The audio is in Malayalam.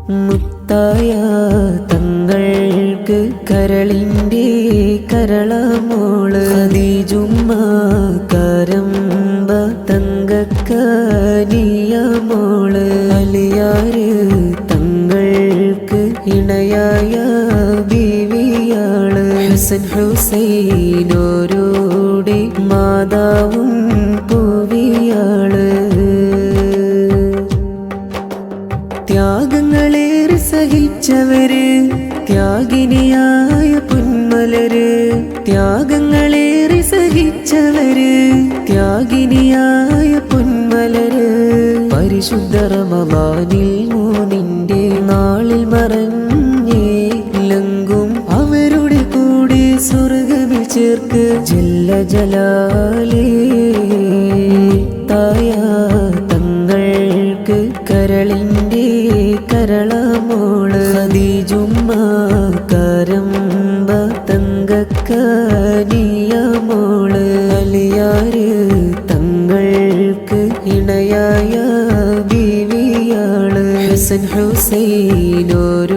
മുത്തായ തങ്ങൾക്ക് കരളിൻ്റെ കരളമോള് ഖദീജുമ്മ കരമ്പ തങ്കക്കനിയമോള് അലിയാര് തങ്ങൾക്ക് ഇണയായ ബീവിയാള് ഹസൻ ഹുസൈനോരുടെ മാതാവും പൂവിയാള് ത്യാഗങ്ങളേറെ സഹിച്ചവര് ത്യാഗിനിയായ പൊന്മലര് ത്യാഗങ്ങളേറെ സഹിച്ചവര് ത്യാഗിനിയായ പൊന്മലര് പരിശുദ്ധ റമളാനിൽ മൂന്നിന്റെ നാളിൽ മറഞ്ഞേലങ്കും അവരുടെ കൂടെ സ്വർഗ്ഗമിൽ ചേർക്ക് ജല്ല ജലാലേ തായ തങ്ങൾക്ക് കരളിൻ്റെ കരളമോള് ഖദീജുമ്മ കരമ്പ തങ്കക്കനിയമോള് അലിയാര് തങ്ങൾക്ക് ഇണയായ ബീവിയാള് ഹസൻ ഹുസൈനോരു